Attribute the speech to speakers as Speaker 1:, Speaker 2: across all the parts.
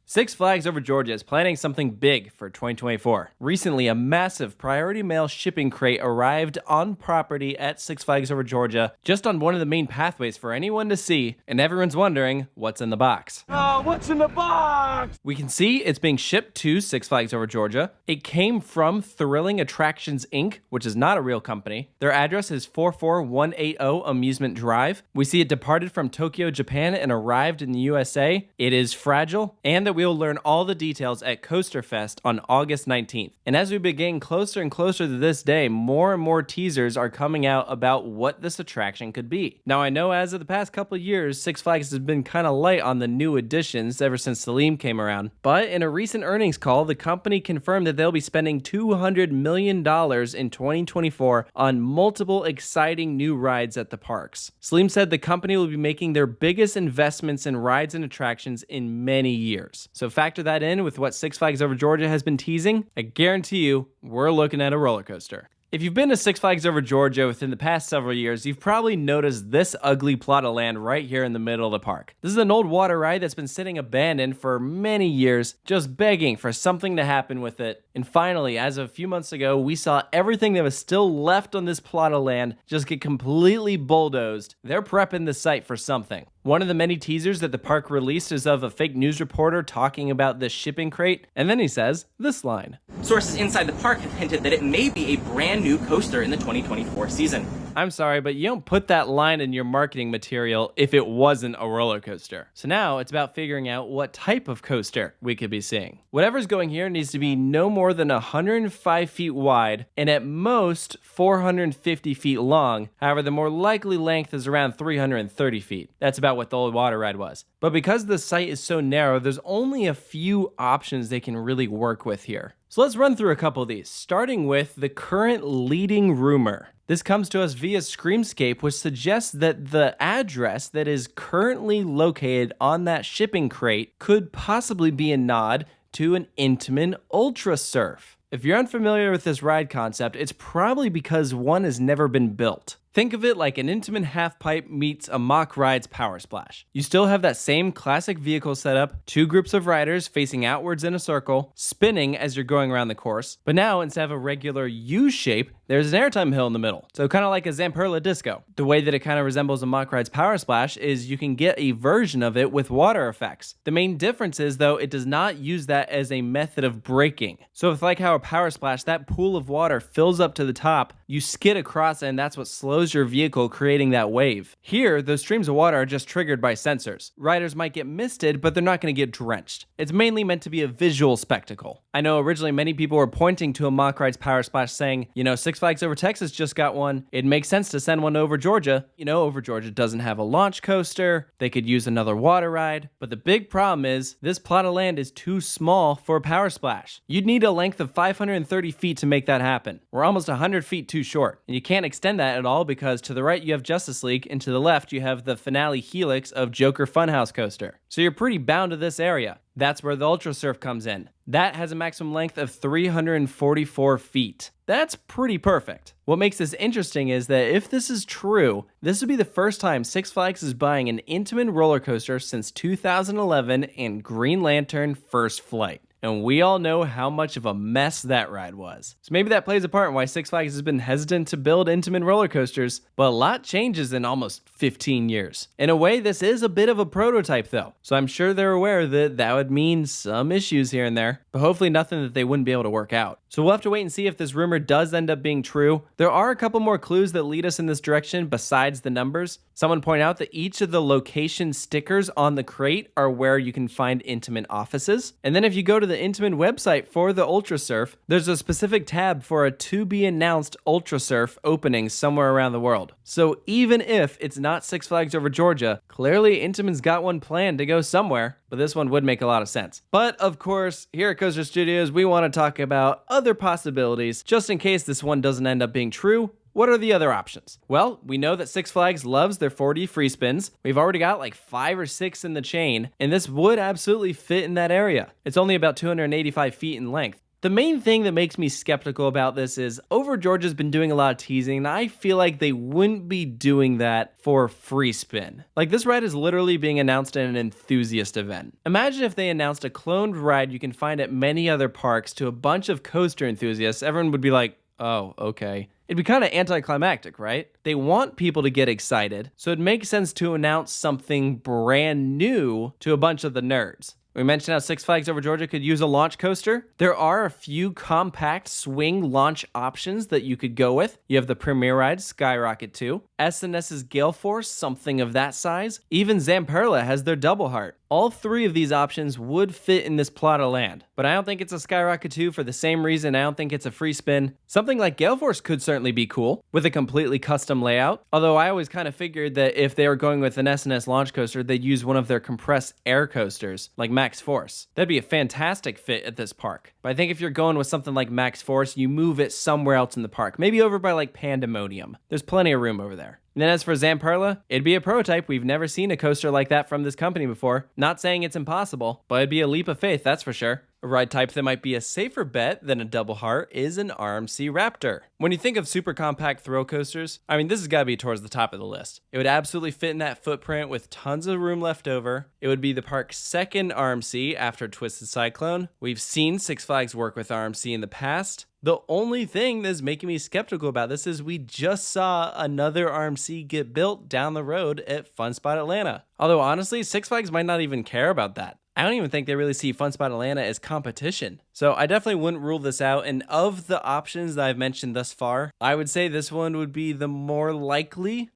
Speaker 1: Six Flags Over Georgia is planning something big for 2024. Recently, a massive priority mail shipping crate arrived on property at Six Flags Over Georgia, just on one of the main pathways for anyone to see, and everyone's wondering what's in the box.
Speaker 2: Oh, what's in the box?
Speaker 1: We can see it's being shipped to Six Flags Over Georgia. It came from Thrilling Attractions Inc., which is not a real company. Their address is 44180 Amusement Drive. We see it departed from Tokyo, Japan, and arrived in the USA. It is fragile, and that we'll learn all the details at Coaster Fest on August 19th. And as we begin closer and closer to this day, more and more teasers are coming out about what this attraction could be. Now, I know as of the past couple of years, Six Flags has been kind of light on the new additions ever since Salim came around. But in a recent earnings call, the company confirmed that they'll be spending $200 million in 2024 on multiple exciting new rides at the parks. Salim said the company will be making their biggest investments in rides and attractions in many years. So factor that in with what Six Flags Over Georgia has been teasing. I guarantee you, we're looking at a roller coaster. If you've been to Six Flags Over Georgia within the past several years, you've probably noticed this ugly plot of land right here in the middle of the park. This is an old water ride that's been sitting abandoned for many years, just begging for something to happen with it. And finally, as of a few months ago, we saw everything that was still left on this plot of land just get completely bulldozed. They're prepping the site for something. One of the many teasers that the park released is of a fake news reporter talking about this shipping crate, and then he says this line.
Speaker 3: Sources inside the park have hinted that it may be a brand new coaster in the 2024 season.
Speaker 1: I'm sorry, but you don't put that line in your marketing material if it wasn't a roller coaster. So now it's about figuring out what type of coaster we could be seeing. Whatever's going here needs to be no more than 105 feet wide and at most 450 feet long. However, the more likely length is around 330 feet. That's about what the old water ride was. But because the site is so narrow, there's only a few options they can really work with here. So let's run through a couple of these, starting with the current leading rumor. This comes to us via Screamscape, which suggests that the address that is currently located on that shipping crate could possibly be a nod to an Intamin Ultra Surf. If you're unfamiliar with this ride concept, it's probably because one has never been built. Think of it like an Intamin half-pipe meets a Mach Ride's Power Splash. You still have that same classic vehicle setup, two groups of riders facing outwards in a circle, spinning as you're going around the course, but now instead of a regular U shape, there's an airtime hill in the middle. So kind of like a Zamperla Disco. The way that it kind of resembles a Mach Ride's Power Splash is you can get a version of it with water effects. The main difference is though, it does not use that as a method of braking. So it's like how a Power Splash, that pool of water fills up to the top, you skid across and that's what slows your vehicle, creating that wave. Here, those streams of water are just triggered by sensors. Riders might get misted, but they're not going to get drenched. It's mainly meant to be a visual spectacle. I know originally many people were pointing to a Mach Ride's Power Splash saying, you know, Six Flags Over Texas just got one. It makes sense to send one over Georgia. You know, over Georgia doesn't have a launch coaster. They could use another water ride. But the big problem is this plot of land is too small for a Power Splash. You'd need a length of 530 feet to make that happen. We're almost 100 feet too short. And you can't extend that at all because to the right you have Justice League and to the left you have the finale helix of Joker Funhouse Coaster. So you're pretty bound to this area. That's where the Ultra Surf comes in. That has a maximum length of 344 feet. That's pretty perfect. What makes this interesting is that if this is true, this would be the first time Six Flags is buying an Intamin roller coaster since 2011 and Green Lantern First Flight. And we all know how much of a mess that ride was. So maybe that plays a part in why Six Flags has been hesitant to build Intamin roller coasters, but a lot changes in almost 15 years. In a way, this is a bit of a prototype though, so I'm sure they're aware that that would mean some issues here and there, but hopefully nothing that they wouldn't be able to work out. So we'll have to wait and see if this rumor does end up being true. There are a couple more clues that lead us in this direction besides the numbers. Someone pointed out that each of the location stickers on the crate are where you can find Intamin offices. And then if you go to the Intamin website for the Ultra Surf, there's a specific tab for a to-be-announced Ultra Surf opening somewhere around the world. So even if it's not Six Flags Over Georgia, clearly Intamin's got one planned to go somewhere, but this one would make a lot of sense. But of course, here at Coaster Studios, we want to talk about other possibilities, just in case this one doesn't end up being true. What are the other options? Well, we know that Six Flags loves their 4D free spins. We've already got like 5 or 6 in the chain, and this would absolutely fit in that area. It's only about 285 feet in length. The main thing that makes me skeptical about this is Over Georgia's been doing a lot of teasing, and I feel like they wouldn't be doing that for free spin. Like, this ride is literally being announced at an enthusiast event. Imagine if they announced a cloned ride you can find at many other parks to a bunch of coaster enthusiasts. Everyone would be like, oh, okay. It'd be kind of anticlimactic, right? They want people to get excited, so it makes sense to announce something brand new to a bunch of the nerds. We mentioned how Six Flags Over Georgia could use a launch coaster. There are a few compact swing launch options that you could go with. You have the Premier Ride, Skyrocket 2, S&S's Gale Force, something of that size. Even Zamperla has their Double Heart. All three of these options would fit in this plot of land, but I don't think it's a Skyrocket 2 for the same reason I don't think it's a free spin. Something like Gale Force could certainly be cool, with a completely custom layout, although I always kind of figured that if they were going with an S&S launch coaster, they'd use one of their compressed air coasters, like Max Force. That'd be a fantastic fit at this park. But I think if you're going with something like Max Force, you move it somewhere else in the park, maybe over by like Pandemonium. There's plenty of room over there. And then as for Zamperla, it'd be a prototype. We've never seen a coaster like that from this company before. Not saying it's impossible, but it'd be a leap of faith, that's for sure. A ride type that might be a safer bet than a Double Heart is an RMC Raptor. When you think of super compact thrill coasters, I mean, this has got to be towards the top of the list. It would absolutely fit in that footprint with tons of room left over. It would be the park's second RMC after Twisted Cyclone. We've seen Six Flags work with RMC in the past. The only thing that's making me skeptical about this is we just saw another RMC get built down the road at Fun Spot Atlanta. Although honestly, Six Flags might not even care about that. I don't even think they really see Fun Spot Atlanta as competition. So I definitely wouldn't rule this out. And of the options that I've mentioned thus far, I would say this one would be the more likely.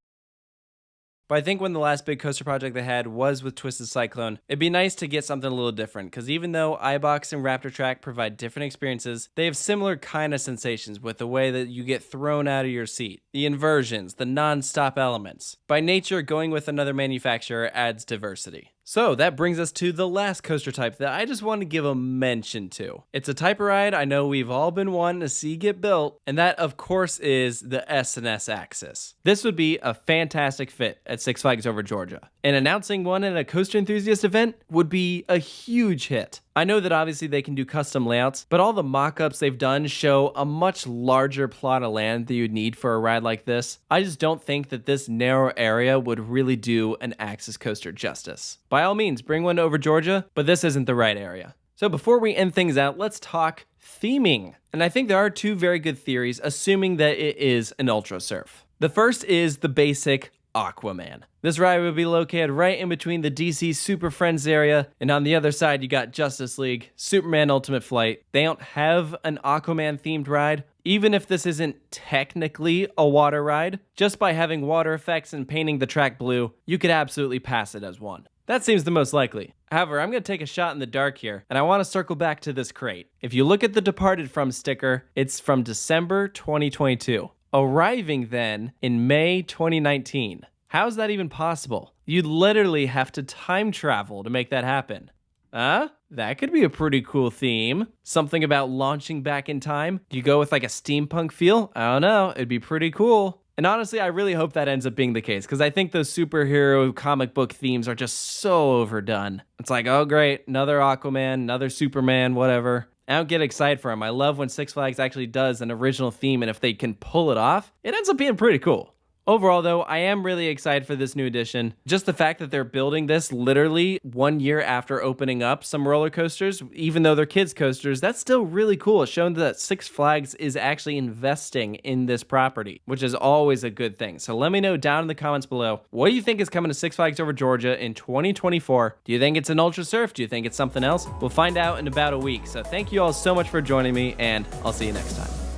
Speaker 1: But I think when the last big coaster project they had was with Twisted Cyclone, it'd be nice to get something a little different, because even though iBox and Raptor Track provide different experiences, they have similar kind of sensations with the way that you get thrown out of your seat, the inversions, the non-stop elements. By nature, going with another manufacturer adds diversity. So that brings us to the last coaster type that I just want to give a mention to. It's a type of ride I know we've all been wanting to see get built, and that of course is the S&S Axis. This would be a fantastic fit at Six Flags Over Georgia, and announcing one at a coaster enthusiast event would be a huge hit. I know that obviously they can do custom layouts, but all the mock-ups they've done show a much larger plot of land that you'd need for a ride like this. I just don't think that this narrow area would really do an Axis coaster justice. By all means, bring one to Over Georgia, but this isn't the right area. So before we end things out, let's talk theming. And I think there are two very good theories, assuming that it is an Ultra Surf. The first is the basic Aquaman. This ride would be located right in between the DC Super Friends area, and on the other side you got Justice League, Superman Ultimate Flight. They don't have an Aquaman themed ride. Even if this isn't technically a water ride, just by having water effects and painting the track blue, you could absolutely pass it as one. That seems the most likely. However, I'm going to take a shot in the dark here, and I want to circle back to this crate. If you look at the Departed From sticker, it's from December 2022, arriving then in May 2019. How is that even possible? You'd literally have to time travel to make that happen. That could be a pretty cool theme. Something about launching back in time. Do you go with like a steampunk feel? I don't know. It'd be pretty cool. And honestly, I really hope that ends up being the case, because I think those superhero comic book themes are just so overdone. It's like, oh great, another Aquaman, another Superman, whatever. I don't get excited for him. I love when Six Flags actually does an original theme, and if they can pull it off, it ends up being pretty cool. Overall, though, I am really excited for this new edition. Just the fact that they're building this literally 1 year after opening up some roller coasters, even though they're kids' coasters, that's still really cool. It's shown that Six Flags is actually investing in this property, which is always a good thing. So let me know down in the comments below, what do you think is coming to Six Flags Over Georgia in 2024? Do you think it's an Ultra Surf? Do you think it's something else? We'll find out in about a week. So thank you all so much for joining me, and I'll see you next time.